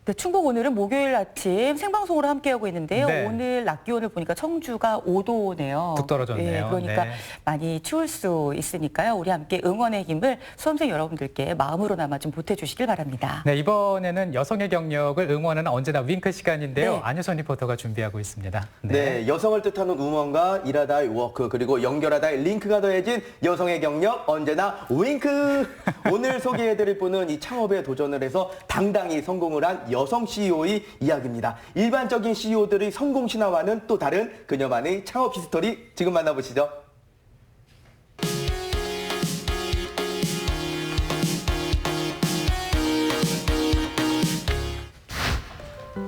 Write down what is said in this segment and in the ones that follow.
네, 충북 오늘은 목요일 아침 생방송으로 함께하고 있는데요. 네. 오늘 낮 기온을 보니까 청주가 5도네요. 뚝 떨어졌네요. 그러니까 네. 많이 추울 수 있으니까요. 우리 함께 응원의 힘을 수험생 여러분들께 마음으로나마 좀 보태주시길 바랍니다. 네, 이번에는 여성의 경력을 응원하는 언제나 윙크 시간인데요. 네. 안효선 리포터가 준비하고 있습니다. 네, 여성을 뜻하는 응원과 일하다의 워크 그리고 연결하다의 링크가 더해진 여성의 경력 언제나 윙크. 오늘 소개해드릴 분은 이 창업에 도전을 해서 당당히 성공을 한 여성 CEO의 이야기입니다. 일반적인 CEO들의 성공 신화와는 또 다른 그녀만의 창업 히스토리 지금 만나보시죠.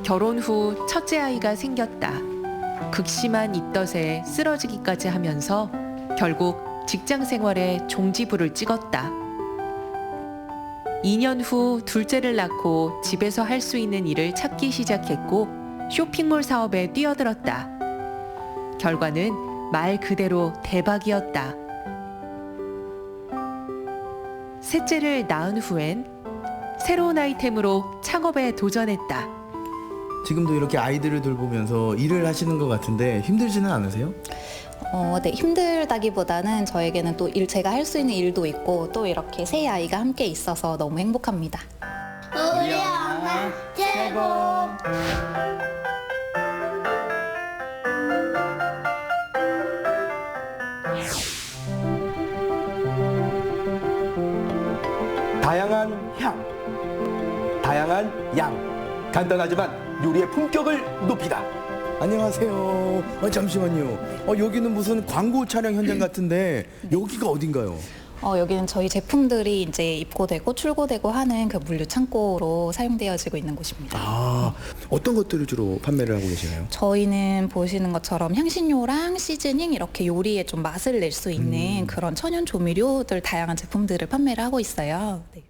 결혼 후 첫째 아이가 생겼다. 극심한 입덧에 쓰러지기까지 하면서 결국 직장 생활에 종지부를 찍었다. 2년 후 둘째를 낳고 집에서 할 수 있는 일을 찾기 시작했고 쇼핑몰 사업에 뛰어들었다. 결과는 말 그대로 대박이었다. 셋째를 낳은 후엔 새로운 아이템으로 창업에 도전했다. 지금도 이렇게 아이들을 돌보면서 일을 하시는 것 같은데 힘들지는 않으세요? 네, 힘들다기보다는 저에게는 또 제가 할 수 있는 일도 있고 또 이렇게 새 아이가 함께 있어서 너무 행복합니다. 우리 엄마 최고. 다양한 향, 다양한 양. 간단하지만 요리의 품격을 높이다. 안녕하세요. 잠시만요. 여기는 무슨 광고 촬영 현장 같은데 여기가 어딘가요? 여기는 저희 제품들이 이제 입고되고 출고되고 하는 그 물류 창고로 사용되어지고 있는 곳입니다. 아, 어떤 것들을 주로 판매를 하고 계시나요? 저희는 보시는 것처럼 향신료랑 시즈닝 이렇게 요리에 좀 맛을 낼 수 있는 그런 천연 조미료들 다양한 제품들을 판매를 하고 있어요. 네.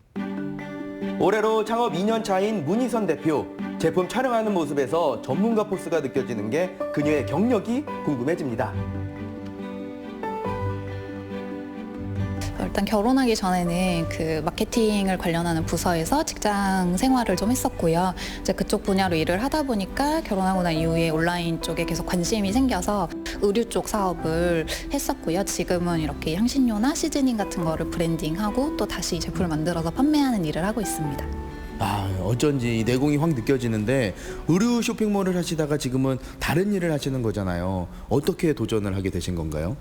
올해로 창업 2년 차인 문희선 대표. 제품 촬영하는 모습에서 전문가 포스가 느껴지는 게 그녀의 경력이 궁금해집니다. 일단 결혼하기 전에는 그 마케팅을 관련하는 부서에서 직장 생활을 좀 했었고요. 이제 그쪽 분야로 일을 하다 보니까 결혼하고 난 이후에 온라인 쪽에 계속 관심이 생겨서 의류 쪽 사업을 했었고요. 지금은 이렇게 향신료나 시즈닝 같은 거를 브랜딩하고 또 다시 제품을 만들어서 판매하는 일을 하고 있습니다. 어쩐지 내공이 확 느껴지는데 의류 쇼핑몰을 하시다가 지금은 다른 일을 하시는 거잖아요. 어떻게 도전을 하게 되신 건가요?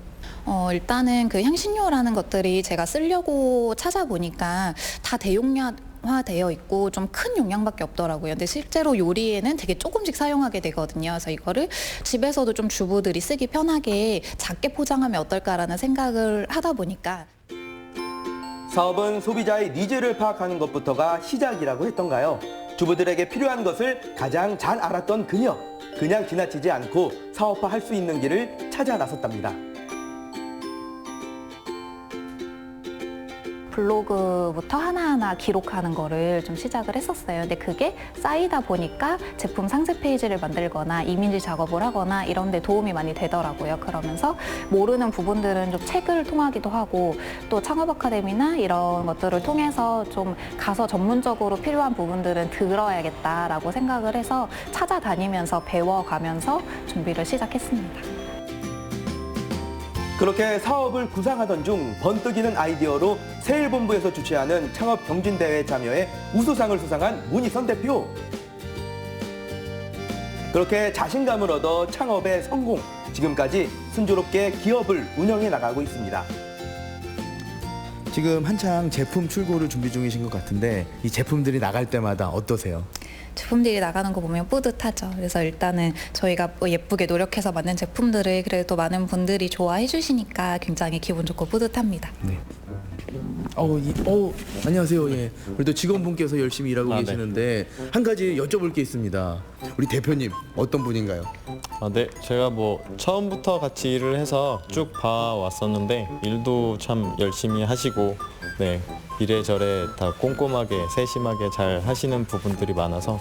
일단은 그 향신료라는 것들이 제가 쓰려고 찾아보니까 다 대용량화 되어 있고 좀 큰 용량밖에 없더라고요. 근데 실제로 요리에는 되게 조금씩 사용하게 되거든요. 그래서 이거를 집에서도 좀 주부들이 쓰기 편하게 작게 포장하면 어떨까라는 생각을 하다 보니까 사업은 소비자의 니즈를 파악하는 것부터가 시작이라고 했던가요? 주부들에게 필요한 것을 가장 잘 알았던 그녀. 그냥 지나치지 않고 사업화할 수 있는 길을 찾아 나섰답니다. 블로그부터 하나하나 기록하는 거를 좀 시작을 했었어요. 근데 그게 쌓이다 보니까 제품 상세 페이지를 만들거나 이미지 작업을 하거나 이런 데 도움이 많이 되더라고요. 그러면서 모르는 부분들은 좀 책을 통하기도 하고 또 창업 아카데미나 이런 것들을 통해서 좀 가서 전문적으로 필요한 부분들은 들어야겠다라고 생각을 해서 찾아다니면서 배워가면서 준비를 시작했습니다. 그렇게 사업을 구상하던 중 번뜩이는 아이디어로 세일본부에서 주최하는 창업 경진대회에 참여해 우수상을 수상한 문희선 대표. 그렇게 자신감을 얻어 창업에 성공. 지금까지 순조롭게 기업을 운영해 나가고 있습니다. 지금 한창 제품 출고를 준비 중이신 것 같은데 이 제품들이 나갈 때마다 어떠세요? 제품들이 나가는 거 보면 뿌듯하죠. 그래서 일단은 저희가 예쁘게 노력해서 만든 제품들을 그래도 많은 분들이 좋아해 주시니까 굉장히 기분 좋고 뿌듯합니다. 네. 안녕하세요. 예. 그래도 직원분께서 열심히 일하고 네. 계시는데 한 가지 여쭤볼 게 있습니다. 우리 대표님 어떤 분인가요? 네, 제가 뭐 처음부터 같이 일을 해서 쭉 봐왔었는데 일도 참 열심히 하시고 네, 이래저래 다 꼼꼼하게 세심하게 잘 하시는 부분들이 많아서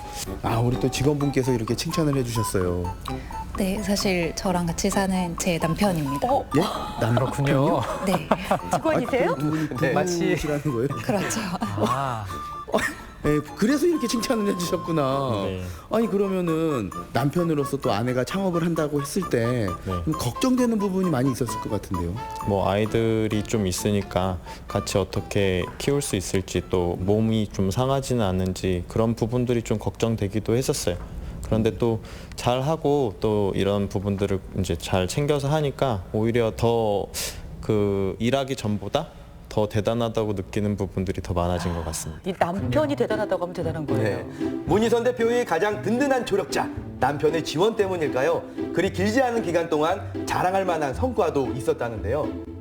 우리 또 직원분께서 이렇게 칭찬을 해주셨어요. 네, 사실 저랑 같이 사는 제 남편입니다. 예? 그렇군요. 네, 직원이세요? 마치 시라는 거예요? 그렇죠. 아, 예, 그래서 이렇게 칭찬을 해주셨구나. 네. 아니 그러면은 남편으로서 또 아내가 창업을 한다고 했을 때 좀 걱정되는 부분이 많이 있었을 것 같은데요. 뭐 아이들이 좀 있으니까 같이 어떻게 키울 수 있을지 또 몸이 좀 상하지는 않는지 그런 부분들이 좀 걱정되기도 했었어요. 그런데 또 잘하고 또 이런 부분들을 이제 잘 챙겨서 하니까 오히려 더 그 일하기 전보다 더 대단하다고 느끼는 부분들이 더 많아진 것 같습니다. 이 남편이 대단하다고 하면 대단한 거예요. 네. 문희선 대표의 가장 든든한 조력자, 남편의 지원 때문일까요? 그리 길지 않은 기간 동안 자랑할 만한 성과도 있었다는데요.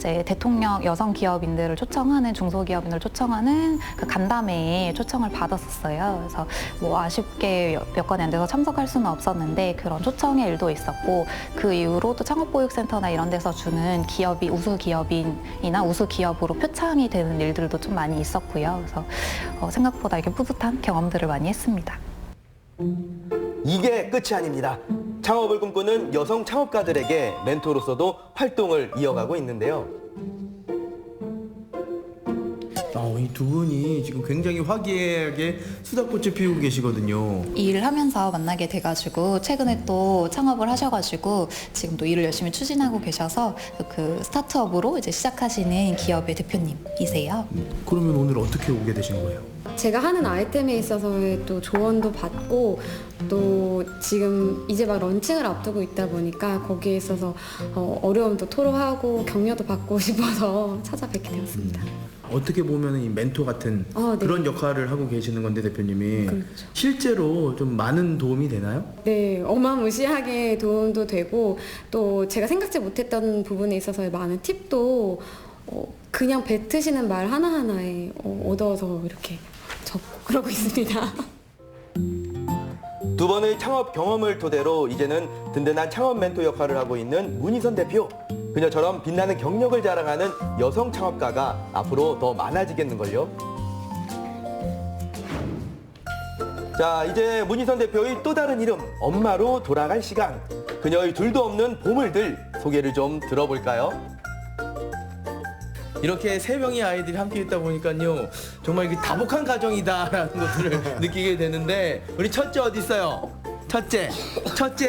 이제 대통령 여성 기업인들을 초청하는 중소기업인을 초청하는 그 간담회에 초청을 받았었어요. 그래서 뭐 아쉽게 여건이 안 돼서 참석할 수는 없었는데 그런 초청의 일도 있었고 그 이후로 또 창업보육센터나 이런 데서 주는 기업이 우수 기업인이나 우수 기업으로 표창이 되는 일들도 좀 많이 있었고요. 그래서 생각보다 이렇게 뿌듯한 경험들을 많이 했습니다. 이게 끝이 아닙니다. 창업을 꿈꾸는 여성 창업가들에게 멘토로서도 활동을 이어가고 있는데요. 이 두 분이 지금 굉장히 화기애애하게 수다꽃을 피우고 계시거든요. 이 일을 하면서 만나게 돼가지고 최근에 또 창업을 하셔가지고 지금 또 일을 열심히 추진하고 계셔서 그 스타트업으로 이제 시작하시는 기업의 대표님이세요. 그러면 오늘 어떻게 오게 되신 거예요? 제가 하는 아이템에 있어서의 또 조언도 받고 또 지금 이제 막 런칭을 앞두고 있다 보니까 거기에 있어서 어려움도 토로하고 격려도 받고 싶어서 찾아뵙게 되었습니다. 어떻게 보면 이 멘토 같은 네. 그런 역할을 하고 계시는 건데 대표님이 그렇죠. 실제로 좀 많은 도움이 되나요? 네, 어마무시하게 도움도 되고 또 제가 생각지 못했던 부분에 있어서의 많은 팁도 그냥 뱉으시는 말 하나하나에 얻어서 이렇게 적고 그러고 있습니다. 두 번의 창업 경험을 토대로 이제는 든든한 창업 멘토 역할을 하고 있는 문희선 대표. 그녀처럼 빛나는 경력을 자랑하는 여성 창업가가 앞으로 더 많아지겠는걸요. 자, 이제 문희선 대표의 또 다른 이름, 엄마로 돌아갈 시간. 그녀의 둘도 없는 보물들 소개를 좀 들어볼까요? 이렇게 세 명의 아이들이 함께 있다 보니까요 정말 이게 다복한 가정이다라는 것들을 느끼게 되는데 우리 첫째 어디 있어요? 첫째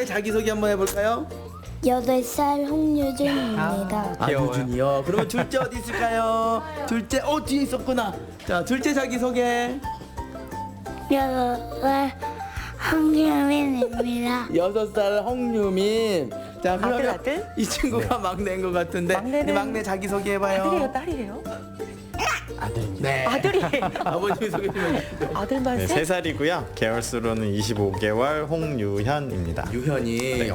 자기소개 한번 해볼까요? 8살 홍유준입니다. 유준이요. 그러면 둘째 어디 있을까요? 둘째 뒤에 있었구나. 자 둘째 자기소개. 6살 황유민입니다. 6살 홍유민. 자 그러면 아들? 이 친구가 막내인 것 같은데 막내는 막내 자기소개 해봐요. 아들이에요, 딸이에요? 아들입니다. 네. 아들이에요. 아버님 소개 좀 해주시죠. 아들만 네, 셋? 3살이고요. 개월수로는 25개월 홍유현입니다. 유현이 네.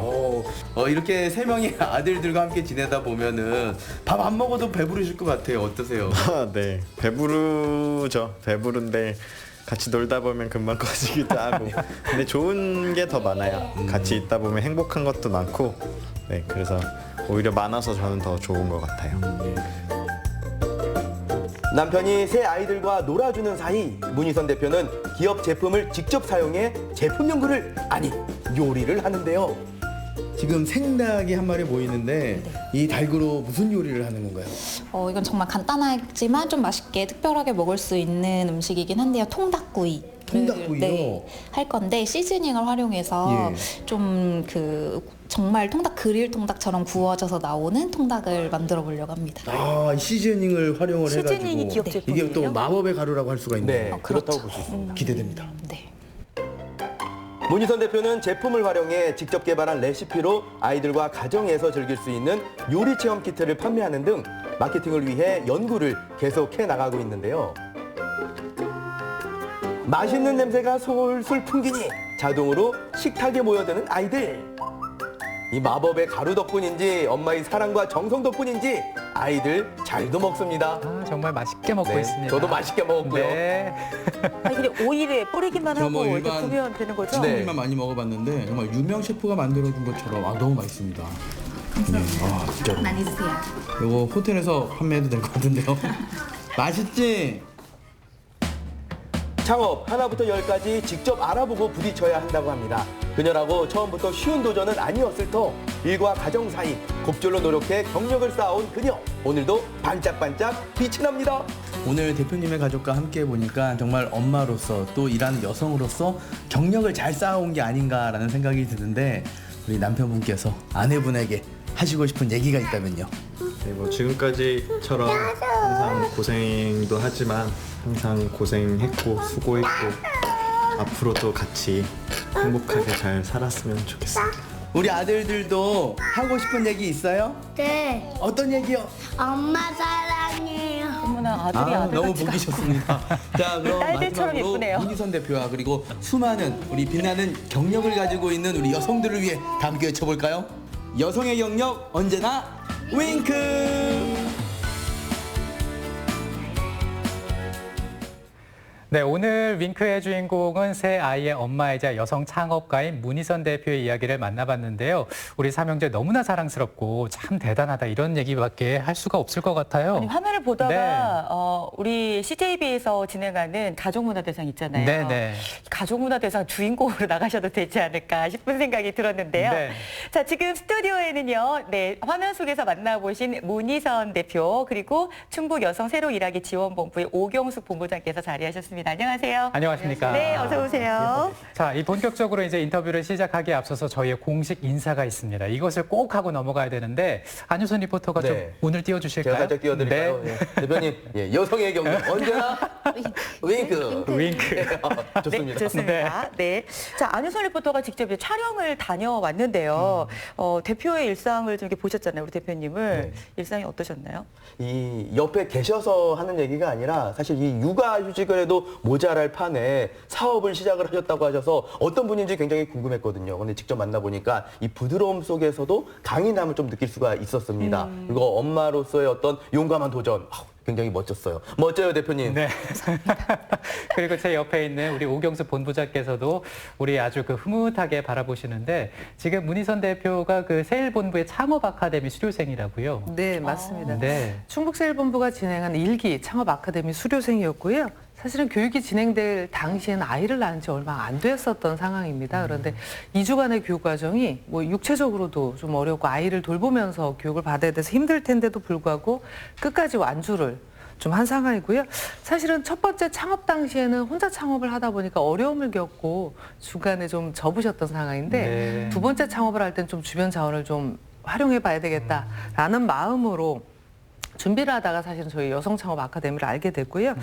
이렇게 세 명의 아들들과 함께 지내다 보면은 밥 안 먹어도 배부르실 것 같아요. 어떠세요? 네, 배부르죠. 배부른데 같이 놀다 보면 금방 꺼지기도 하고. 근데 좋은 게 더 많아요. 같이 있다 보면 행복한 것도 많고. 네, 그래서 오히려 많아서 저는 더 좋은 것 같아요. 남편이 새 아이들과 놀아주는 사이 문희선 대표는 기업 제품을 직접 사용해 제품 연구를 요리를 하는데요. 지금 생닭이 한 마리 보이는데 이 닭으로 무슨 요리를 하는 건가요? 이건 정말 간단하지만 좀 맛있게 특별하게 먹을 수 있는 음식이긴 한데요. 통닭구이. 통닭구이요? 네, 할 건데 시즈닝을 활용해서 좀 정말 그릴 통닭처럼 구워져서 나오는 통닭을 만들어 보려고 합니다. 이 시즈닝을 활용을 시즈닝이 해가지고 기업 제품이에요? 이게 또 마법의 가루라고 할 수가 있네요. 네, 그렇다고 볼 수 있습니다. 기대됩니다. 네. 문희선 대표는 제품을 활용해 직접 개발한 레시피로 아이들과 가정에서 즐길 수 있는 요리 체험 키트를 판매하는 등 마케팅을 위해 연구를 계속해 나가고 있는데요. 맛있는 냄새가 솔솔 풍기니 자동으로 식탁에 모여드는 아이들. 이 마법의 가루 덕분인지 엄마의 사랑과 정성 덕분인지 아이들 잘도 먹습니다. 정말 맛있게 먹고 네, 있습니다. 저도 맛있게 먹었고요. 네. 그냥 오일에 뿌리기만 하고 이렇게 구우면 되는 거죠? 네. 만 많이 먹어봤는데 정말 유명 셰프가 만들어준 것처럼 너무 맛있습니다. 진짜로. 많이 드세요. 이거 호텔에서 판매해도 될 것 같은데요. 맛있지? 창업 하나부터 10까지 직접 알아보고 부딪혀야 한다고 합니다. 그녀라고 처음부터 쉬운 도전은 아니었을 터 일과 가정 사이 곡절로 노력해 경력을 쌓아온 그녀. 오늘도 반짝반짝 빛이 납니다. 오늘 대표님의 가족과 함께 보니까 정말 엄마로서 또 일하는 여성으로서 경력을 잘 쌓아온 게 아닌가라는 생각이 드는데 우리 남편분께서 아내분에게 하시고 싶은 얘기가 있다면요. 네, 뭐 지금까지처럼 항상 고생도 하지만 항상 고생했고 수고했고 앞으로도 같이 행복하게 잘 살았으면 좋겠습니다. 우리 아들들도 하고 싶은 얘기 있어요? 네. 어떤 얘기요? 엄마 사랑해요. 어머나 아들이 아들 너무 같이 보기 좋습니다. 자, 그럼 딸들처럼 마지막으로 예쁘네요. 문희선 대표와 그리고 수많은 우리 빛나는 경력을 가지고 있는 우리 여성들을 위해 다 함께 외쳐볼까요? 여성의 경력 언제나 윙크! 네, 오늘 윙크의 주인공은 새 아이의 엄마이자 여성 창업가인 문희선 대표의 이야기를 만나봤는데요. 우리 삼형제 너무나 사랑스럽고 참 대단하다 이런 얘기밖에 할 수가 없을 것 같아요. 아니, 화면을 보다가 네. 우리 CJB에서 진행하는 가족문화대상 있잖아요. 네네. 가족문화대상 주인공으로 나가셔도 되지 않을까 싶은 생각이 들었는데요. 네. 자, 지금 스튜디오에는요, 네, 화면 속에서 만나보신 문희선 대표 그리고 충북 여성 새로 일하기 지원본부의 오경숙 본부장께서 자리하셨습니다. 안녕하세요. 안녕하십니까. 네, 어서 오세요. 자, 이 본격적으로 이제 인터뷰를 시작하기에 앞서서 저희의 공식 인사가 있습니다. 이것을 꼭 하고 넘어가야 되는데 안유선 리포터가 네. 좀 운을 띄워주실까요? 제가 살짝 띄워드릴까요? 네. 예. 대표님, 예, 여성의 경력 언제나 윙크. 윙크. 좋습니다. 네, 좋습니다. 네. 자, 안유선 리포터가 직접 이제 촬영을 다녀왔는데요. 대표의 일상을 좀 이렇게 보셨잖아요, 우리 대표님을. 네. 일상이 어떠셨나요? 이 옆에 계셔서 하는 얘기가 아니라 사실 이 육아휴직을 해도 모자랄 판에 사업을 시작을 하셨다고 하셔서 어떤 분인지 굉장히 궁금했거든요. 근데 직접 만나보니까 이 부드러움 속에서도 강인함을 좀 느낄 수가 있었습니다. 그리고 엄마로서의 어떤 용감한 도전. 굉장히 멋졌어요. 멋져요, 대표님. 네. 그리고 제 옆에 있는 우리 오경수 본부장께서도 우리 아주 그 흐뭇하게 바라보시는데 지금 문희선 대표가 그 세일본부의 창업 아카데미 수료생이라고요. 네, 맞습니다. 네. 충북세일본부가 진행한 1기 창업 아카데미 수료생이었고요. 사실은 교육이 진행될 당시에는 아이를 낳은 지 얼마 안 됐었던 상황입니다. 그런데 2주간의 교육 과정이 뭐 육체적으로도 좀 어렵고 아이를 돌보면서 교육을 받아야 돼서 힘들 텐데도 불구하고 끝까지 완주를 좀 한 상황이고요. 사실은 첫 번째 창업 당시에는 혼자 창업을 하다 보니까 어려움을 겪고 중간에 좀 접으셨던 상황인데 네. 두 번째 창업을 할 땐 좀 주변 자원을 좀 활용해 봐야 되겠다라는 마음으로 준비를 하다가 사실은 저희 여성창업 아카데미를 알게 됐고요.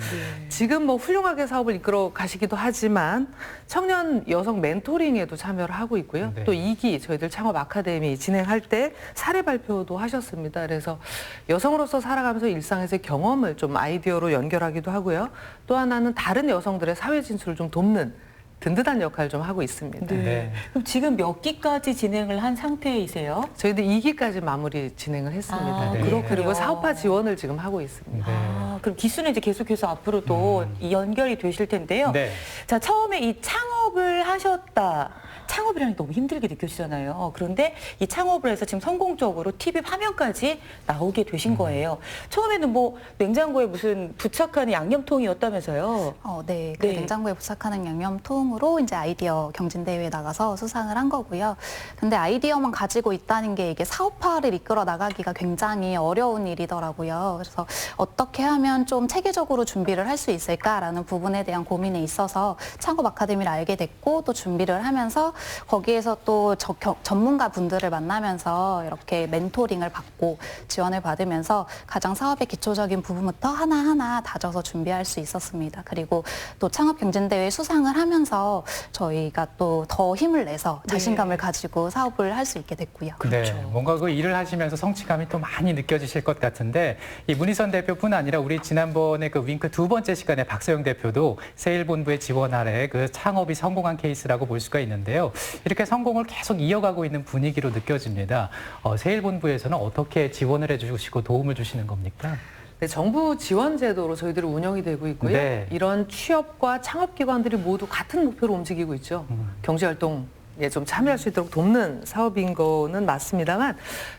지금 뭐 훌륭하게 사업을 이끌어 가시기도 하지만 청년 여성 멘토링에도 참여를 하고 있고요. 네. 또 2기 저희들 창업 아카데미 진행할 때 사례 발표도 하셨습니다. 그래서 여성으로서 살아가면서 일상에서의 경험을 좀 아이디어로 연결하기도 하고요. 또 하나는 다른 여성들의 사회 진출을 좀 돕는 든든한 역할을 좀 하고 있습니다. 네. 그럼 지금 몇 기까지 진행을 한 상태이세요? 저희들 2기까지 마무리 진행을 했습니다. 아, 네. 그렇군요. 그리고 사업화 지원을 지금 하고 있습니다. 아, 그럼 기수는 이제 계속해서 앞으로도 이 연결이 되실 텐데요. 네. 자, 처음에 이 창업을 하셨다. 창업이라는 게 너무 힘들게 느껴지잖아요. 그런데 이 창업을 해서 지금 성공적으로 TV 화면까지 나오게 되신 거예요. 처음에는 뭐 냉장고에 무슨 부착하는 양념통이었다면서요? 네, 그 네. 냉장고에 부착하는 양념통으로 이제 아이디어 경진대회에 나가서 수상을 한 거고요. 근데 아이디어만 가지고 있다는 게 이게 사업화를 이끌어 나가기가 굉장히 어려운 일이더라고요. 그래서 어떻게 하면 좀 체계적으로 준비를 할 수 있을까라는 부분에 대한 고민에 있어서 창업 아카데미를 알게 됐고 또 준비를 하면서 거기에서 또 전문가 분들을 만나면서 이렇게 멘토링을 받고 지원을 받으면서 가장 사업의 기초적인 부분부터 하나하나 다져서 준비할 수 있었습니다. 그리고 또 창업 경진대회 수상을 하면서 저희가 또 더 힘을 내서 자신감을 가지고 사업을 할 수 있게 됐고요. 네, 뭔가 그 일을 하시면서 성취감이 또 많이 느껴지실 것 같은데 이 문희선 대표뿐 아니라 우리 지난번에 그 윙크 두 번째 시간에 박서영 대표도 세일본부의 지원 아래 그 창업이 성공한 케이스라고 볼 수가 있는데요. 이렇게 성공을 계속 이어가고 있는 분위기로 느껴집니다. 세일본부에서는 어떻게 지원을 해주시고 도움을 주시는 겁니까? 네, 정부 지원 제도로 저희들이 운영이 되고 있고요. 네. 이런 취업과 창업기관들이 모두 같은 목표로 움직이고 있죠. 경제활동 좀 참여할 수 있도록 돕는 사업인 거는 맞습니다만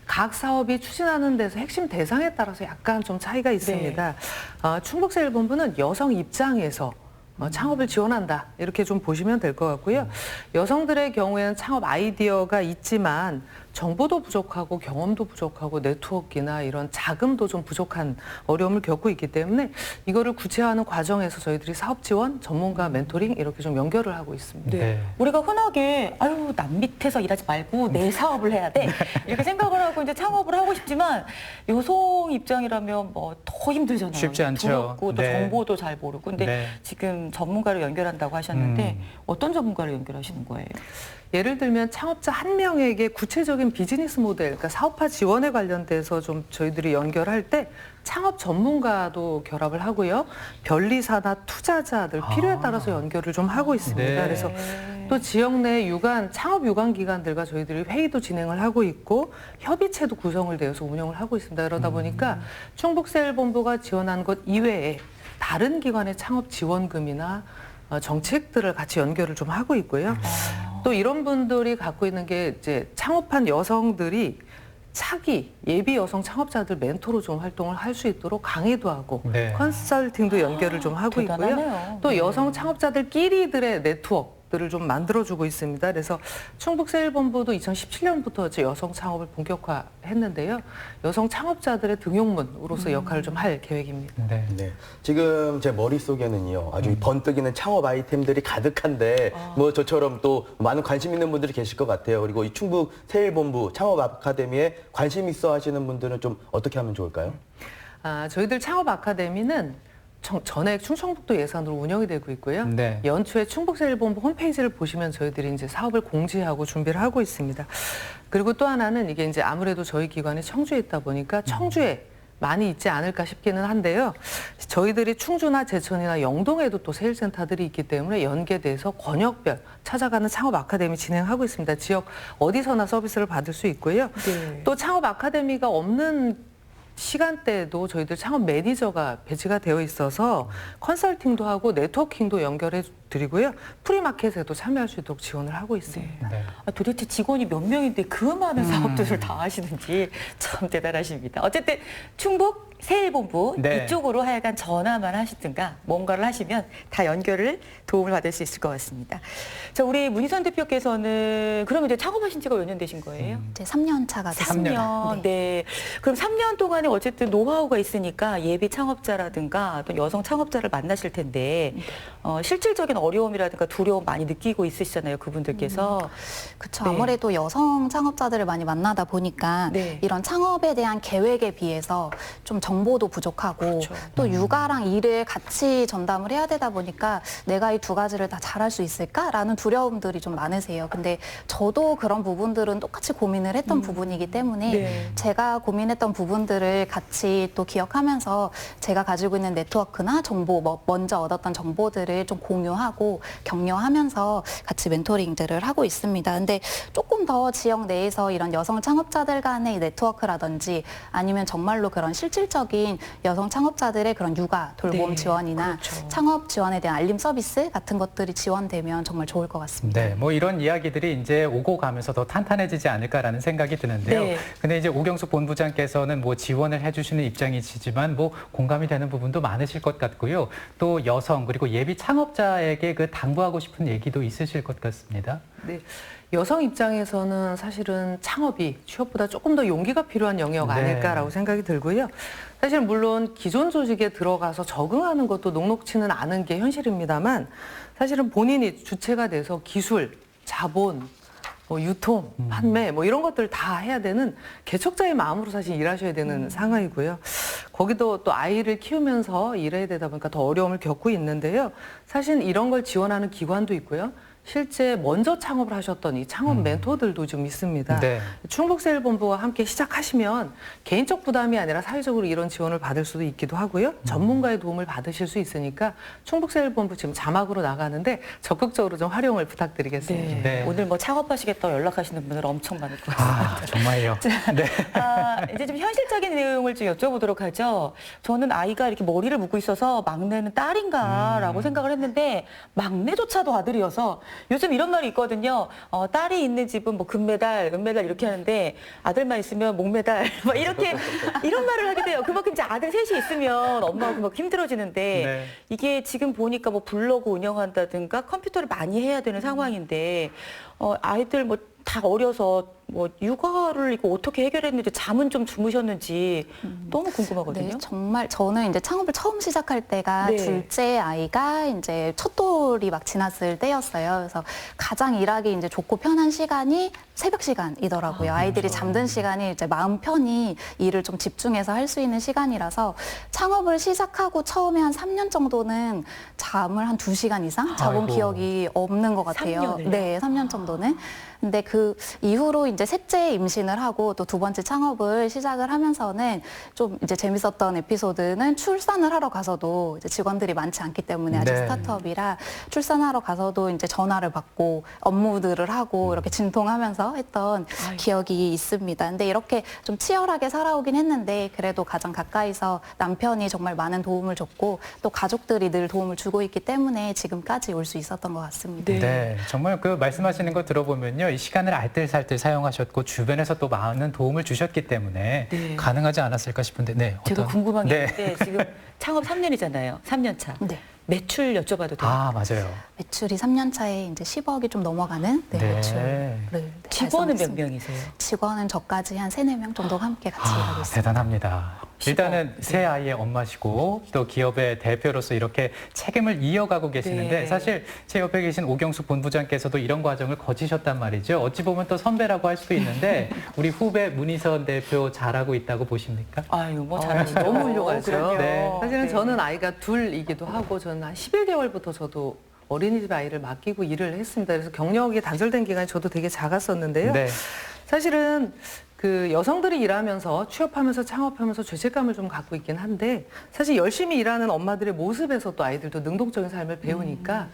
각 사업이 추진하는 데서 핵심 대상에 따라서 약간 좀 차이가 있습니다. 충북세일본부는 여성 입장에서 창업을 지원한다 이렇게 좀 보시면 될 것 같고요. 여성들의 경우에는 창업 아이디어가 있지만 정보도 부족하고 경험도 부족하고 네트워크나 이런 자금도 좀 부족한 어려움을 겪고 있기 때문에 이거를 구체화하는 과정에서 저희들이 사업 지원, 전문가 멘토링 이렇게 좀 연결을 하고 있습니다. 네. 우리가 흔하게 아유 남 밑에서 일하지 말고 내 사업을 해야 돼 이렇게 생각을 하고 이제 창업을 하고 싶지만 여성 입장이라면 뭐 더 힘들잖아요. 쉽지 않죠. 두렵고 또 네. 정보도 잘 모르고 근데 네. 지금 전문가를 연결한다고 하셨는데 어떤 전문가를 연결하시는 거예요? 예를 들면 창업자 한 명에게 구체적인 비즈니스 모델, 그러니까 사업화 지원에 관련돼서 좀 저희들이 연결할 때 창업 전문가도 결합을 하고요. 변리사나 투자자들 필요에 따라서 연결을 좀 하고 있습니다. 네. 그래서 또 지역 내 창업 유관 기관들과 저희들이 회의도 진행을 하고 있고 협의체도 구성을 되어서 운영을 하고 있습니다. 그러다 보니까 충북세일본부가 지원한 것 이외에 다른 기관의 창업 지원금이나 정책들을 같이 연결을 좀 하고 있고요. 또 이런 분들이 갖고 있는 게 이제 창업한 여성들이 차기 예비 여성 창업자들 멘토로 좀 활동을 할 수 있도록 강의도 하고 네. 컨설팅도 연결을 좀 하고 대단하네요. 있고요. 또 여성 창업자들끼리들의 네트워크들을 좀 만들어주고 있습니다. 그래서 충북세일본부도 2017년부터 여성 창업을 본격화했는데요. 여성 창업자들의 등용문으로서 역할을 좀 할 계획입니다. 네. 네. 지금 제 머릿속에는요, 아주 번뜩이는 창업 아이템들이 가득한데, 뭐 저처럼 또 많은 관심 있는 분들이 계실 것 같아요. 그리고 이 충북 세일본부 창업 아카데미에 관심 있어 하시는 분들은 좀 어떻게 하면 좋을까요? 저희들 창업 아카데미는 전액 충청북도 예산으로 운영이 되고 있고요. 네. 연초에 충북세일본부 홈페이지를 보시면 저희들이 이제 사업을 공지하고 준비를 하고 있습니다. 그리고 또 하나는 이게 이제 아무래도 저희 기관이 청주에 있다 보니까 청주에 많이 있지 않을까 싶기는 한데요. 저희들이 충주나 제천이나 영동에도 또 세일센터들이 있기 때문에 연계돼서 권역별 찾아가는 창업 아카데미 진행하고 있습니다. 지역 어디서나 서비스를 받을 수 있고요. 네. 또 창업 아카데미가 없는 시간대에도 저희들 창업 매니저가 배치가 되어 있어서 컨설팅도 하고 네트워킹도 연결해 드리고요. 프리마켓에도 참여할 수 있도록 지원을 하고 있습니다. 네. 도대체 직원이 몇 명인데 그 많은 사업들을 다 하시는지 참 대단하십니다. 어쨌든 충북 세일본부 네. 이쪽으로 하여간 전화만 하시든가 뭔가를 하시면 다 연결을 도움을 받을 수 있을 것 같습니다. 자, 우리 문희선 대표께서는 그러면 이제 창업하신 지가 몇 년 되신 거예요? 이제 3년 차가 됐습니다. 3년. 네. 그럼 3년 동안에 어쨌든 노하우가 있으니까 예비 창업자라든가 또 여성 창업자를 만나실 텐데 실질적인 어려움이라든가 두려움 많이 느끼고 있으시잖아요, 그분들께서. 그렇죠. 네. 아무래도 여성 창업자들을 많이 만나다 보니까 네. 이런 창업에 대한 계획에 비해서 좀 정보도 부족하고 그렇죠. 또 육아랑 일을 같이 전담을 해야 되다 보니까 내가 이 두 가지를 다 잘할 수 있을까라는 두려움들이 좀 많으세요. 근데 저도 그런 부분들은 똑같이 고민을 했던 부분이기 때문에 네. 제가 고민했던 부분들을 같이 또 기억하면서 제가 가지고 있는 네트워크나 정보, 먼저 얻었던 정보들을 좀 공유하고 격려하면서 같이 멘토링들을 하고 있습니다. 근데 조금 더 지역 내에서 이런 여성 창업자들 간의 네트워크라든지 아니면 정말로 그런 실질적인 여성 창업자들의 그런 육아 돌봄 네, 지원이나 그렇죠. 창업 지원에 대한 알림 서비스 같은 것들이 지원되면 정말 좋을 것 같습니다. 네, 뭐 이런 이야기들이 이제 오고 가면서 더 탄탄해지지 않을까라는 생각이 드는데요. 네. 근데 이제 오경숙 본부장께서는 뭐 지원을 해주시는 입장이시지만 뭐 공감이 되는 부분도 많으실 것 같고요. 또 여성 그리고 예비 창업자에게 그 당부하고 싶은 얘기도 있으실 것 같습니다. 네. 여성 입장에서는 사실은 창업이 취업보다 조금 더 용기가 필요한 영역 네. 아닐까라고 생각이 들고요. 사실 물론 기존 조직에 들어가서 적응하는 것도 녹록치는 않은 게 현실입니다만 사실은 본인이 주체가 돼서 기술, 자본, 뭐 유통, 판매 뭐 이런 것들 다 해야 되는 개척자의 마음으로 사실 일하셔야 되는 상황이고요. 거기도 또 아이를 키우면서 일해야 되다 보니까 더 어려움을 겪고 있는데요. 사실 이런 걸 지원하는 기관도 있고요. 실제 먼저 창업을 하셨던 이 창업 멘토들도 좀 있습니다. 네. 충북세일본부와 함께 시작하시면 개인적 부담이 아니라 사회적으로 이런 지원을 받을 수도 있기도 하고요. 전문가의 도움을 받으실 수 있으니까 충북세일본부 지금 자막으로 나가는데 적극적으로 좀 활용을 부탁드리겠습니다. 네. 네. 오늘 뭐 창업하시겠다고 연락하시는 분들 엄청 많을 것 같습니다. 아, 정말요. 네. 이제 좀 현실적인 내용을 좀 여쭤보도록 하죠. 저는 아이가 이렇게 머리를 묶고 있어서 막내는 딸인가라고 생각을 했는데 막내조차도 아들이어서 요즘 이런 말이 있거든요. 딸이 있는 집은 뭐 금메달, 은메달 이렇게 하는데 아들만 있으면 목메달 막 이렇게 이런 말을 하게 돼요. 그만큼 이제 아들 셋이 있으면 엄마가 그만큼 힘들어지는데 네. 이게 지금 보니까 뭐 블로그 운영한다든가 컴퓨터를 많이 해야 되는 상황인데 아이들 뭐 다 어려서 뭐 육아를 이거 어떻게 해결했는지 잠은 좀 주무셨는지 너무 궁금하거든요. 네, 정말 저는 이제 창업을 처음 시작할 때가 네. 둘째 아이가 이제 첫 돌이 막 지났을 때였어요. 그래서 가장 일하기 이제 좋고 편한 시간이 새벽 시간이더라고요. 아이들이 잠든 시간이 이제 마음 편히 일을 좀 집중해서 할 수 있는 시간이라서 창업을 시작하고 처음에 한 3년 정도는 잠을 한 2시간 이상 자본 아이고. 기억이 없는 것 같아요. 3년을요? 네, 3년 정도는. 근데 그 이후로 이제 셋째 임신을 하고 또 두 번째 창업을 시작을 하면서는 좀 이제 재밌었던 에피소드는 출산을 하러 가서도 이제 직원들이 많지 않기 때문에 아직 네. 스타트업이라 출산하러 가서도 이제 전화를 받고 업무들을 하고 이렇게 진통하면서 했던 기억이 있습니다. 근데 이렇게 좀 치열하게 살아오긴 했는데 그래도 가장 가까이서 남편이 정말 많은 도움을 줬고 또 가족들이 늘 도움을 주고 있기 때문에 지금까지 올 수 있었던 것 같습니다. 네. 정말 그 말씀하시는 거 들어보면요. 이 시간을 알뜰살뜰 사용하셨고 주변에서 또 많은 도움을 주셨기 때문에 네. 가능하지 않았을까 싶은데 네. 제가 어떤- 궁금한 게 네. 있는데 지금 창업 3년이잖아요. 3년 차. 네. 매출 여쭤봐도 돼요? 아, 맞아요. 매출이 3년 차에 이제 10억이 좀 넘어가는 네. 매출을 직원은 몇 달성했습니다. 명이세요? 직원은 저까지 한 3, 4명 정도 함께 같이 일하고 있습니다. 대단합니다. 일단은 새 아이의 엄마시고 또 기업의 대표로서 이렇게 책임을 이어가고 계시는데 네. 사실 제 옆에 계신 오경숙 본부장께서도 이런 과정을 거치셨단 말이죠. 어찌 보면 또 선배라고 할 수도 있는데 우리 후배 문희선 대표 잘하고 있다고 보십니까? 아유, 뭐 잘하시죠. 너무 훌륭하죠. 그럼요. 네. 사실은 네. 저는 아이가 둘이기도 하고 저는 한 11개월부터 저도 어린이집 아이를 맡기고 일을 했습니다. 그래서 경력이 단절된 기간이 저도 되게 작았었는데요. 네. 사실은 그 여성들이 일하면서 취업하면서 창업하면서 죄책감을 좀 갖고 있긴 한데 사실 열심히 일하는 엄마들의 모습에서 또 아이들도 능동적인 삶을 배우니까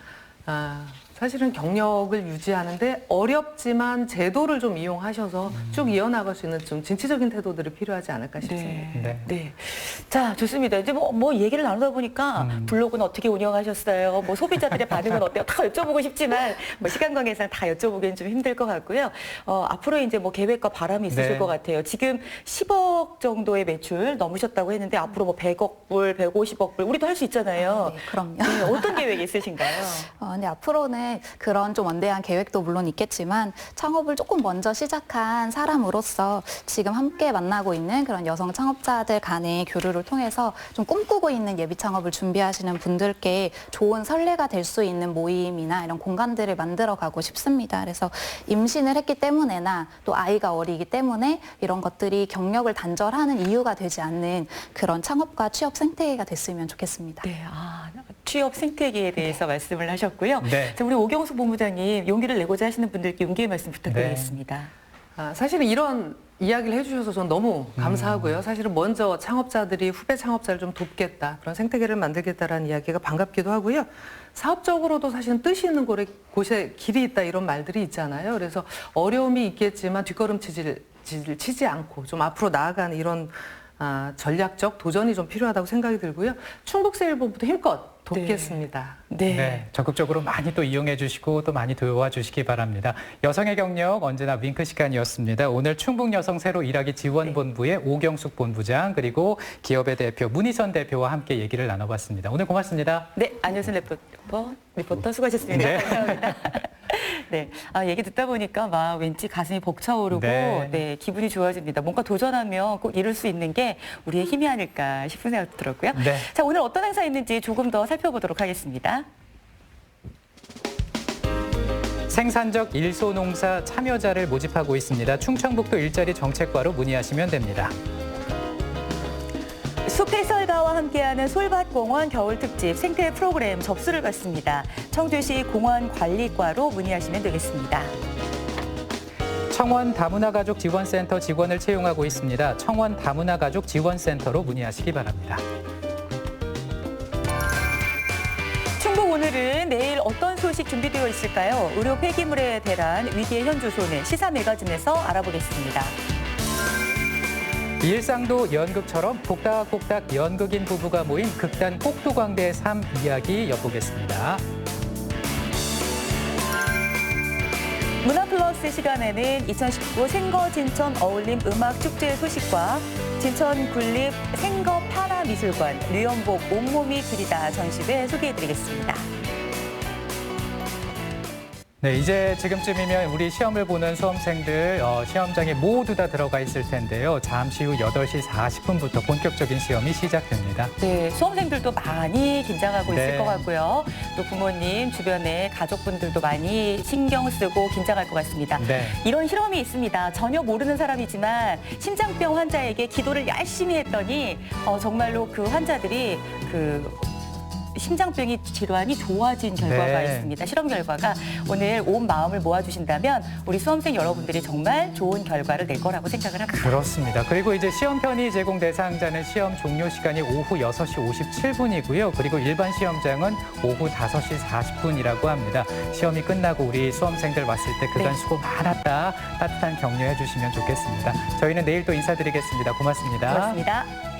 사실은 경력을 유지하는데 어렵지만 제도를 좀 이용하셔서 쭉 이어나갈 수 있는 좀 진취적인 태도들이 필요하지 않을까 싶습니다. 네. 네. 자, 좋습니다. 이제 뭐 얘기를 나누다 보니까 블로그는 어떻게 운영하셨어요? 뭐 소비자들의 반응은 어때요? 다 여쭤보고 싶지만 뭐 시간 관계상 다 여쭤보기는 좀 힘들 것 같고요. 앞으로 이제 뭐 계획과 바람이 있으실 네. 것 같아요. 지금 10억 정도의 매출 넘으셨다고 했는데 앞으로 뭐 100억 불, 150억 불 우리도 할 수 있잖아요. 네, 그럼요. 네, 어떤 계획이 있으신가요? 근데 앞으로는 그런 좀 원대한 계획도 물론 있겠지만 창업을 조금 먼저 시작한 사람으로서 지금 함께 만나고 있는 그런 여성 창업자들 간의 교류를 통해서 좀 꿈꾸고 있는 예비 창업을 준비하시는 분들께 좋은 선례가 될 수 있는 모임이나 이런 공간들을 만들어 가고 싶습니다. 그래서 임신을 했기 때문에나 또 아이가 어리기 때문에 이런 것들이 경력을 단절하는 이유가 되지 않는 그런 창업과 취업 생태계가 됐으면 좋겠습니다. 네, 취업 생태계에 대해서 말씀을 하셨고요. 네. 자, 우리 오경숙 본부장님 용기를 내고자 하시는 분들께 용기의 말씀 부탁드리겠습니다. 사실은 이런 이야기를 해주셔서 전 너무 감사하고요. 사실은 먼저 창업자들이 후배 창업자를 좀 돕겠다, 그런 생태계를 만들겠다라는 이야기가 반갑기도 하고요. 사업적으로도 사실은 뜻이 있는 곳에 길이 있다 이런 말들이 있잖아요. 그래서 어려움이 있겠지만 뒷걸음치질 치지 않고 좀 앞으로 나아가는 이런 전략적 도전이 좀 필요하다고 생각이 들고요. 충북세일본부도 힘껏 돕겠습니다. 네. 네, 적극적으로 많이 또 이용해 주시고 또 많이 도와주시기 바랍니다. 여성의 경력 언제나 윙크 시간이었습니다. 오늘 충북여성 새로 일하기 지원본부의 오경숙 본부장 그리고 기업의 대표 문희선 대표와 함께 얘기를 나눠봤습니다. 오늘 고맙습니다. 네, 안효선 리포터 수고하셨습니다. 네. 감사합니다. 네, 얘기 듣다 보니까 막 왠지 가슴이 벅차오르고 네. 네, 기분이 좋아집니다. 뭔가 도전하면 꼭 이룰 수 있는 게 우리의 힘이 아닐까 싶은 생각도 들었고요. 네. 자, 오늘 어떤 행사 있는지 조금 더 살펴보도록 하겠습니다. 생산적 일소농사 참여자를 모집하고 있습니다. 충청북도 일자리 정책과로 문의하시면 됩니다. 숲 해설가와 함께하는 솔밭공원 겨울특집 생태 프로그램 접수를 받습니다. 청주시 공원관리과로 문의하시면 되겠습니다. 청원 다문화가족 지원센터 직원을 채용하고 있습니다. 청원 다문화가족 지원센터로 문의하시기 바랍니다. 충북 오늘은 내일 어떤 소식 준비되어 있을까요? 의료 폐기물의 대란, 위기의 현주소는 시사 매거진에서 알아보겠습니다. 일상도 연극처럼 복닥복닥 연극인 부부가 모인 극단 꼭두광대의 삶 이야기 엿보겠습니다. 문화플러스 시간에는 2019 생거진천 어울림 음악축제 소식과 진천 군립 생거파라미술관 류연복 온몸이 길이다 전시회 소개해드리겠습니다. 네, 이제 지금쯤이면 우리 시험을 보는 수험생들 시험장에 모두 다 들어가 있을 텐데요. 잠시 후 8시 40분부터 본격적인 시험이 시작됩니다. 네, 수험생들도 많이 긴장하고 네. 있을 것 같고요. 또 부모님, 주변에 가족분들도 많이 신경 쓰고 긴장할 것 같습니다. 네. 이런 실험이 있습니다. 전혀 모르는 사람이지만 심장병 환자에게 기도를 열심히 했더니 정말로 그 환자들이 심장병이 질환이 좋아진 결과가 네. 있습니다. 실험 결과가 오늘 온 마음을 모아주신다면 우리 수험생 여러분들이 정말 좋은 결과를 낼 거라고 생각을 합니다. 그렇습니다. 그리고 이제 시험 편의 제공 대상자는 시험 종료 시간이 오후 6시 57분이고요. 그리고 일반 시험장은 오후 5시 40분이라고 합니다. 시험이 끝나고 우리 수험생들 왔을 때 그간 네. 수고 많았다. 따뜻한 격려해 주시면 좋겠습니다. 저희는 내일 또 인사드리겠습니다. 고맙습니다. 고맙습니다.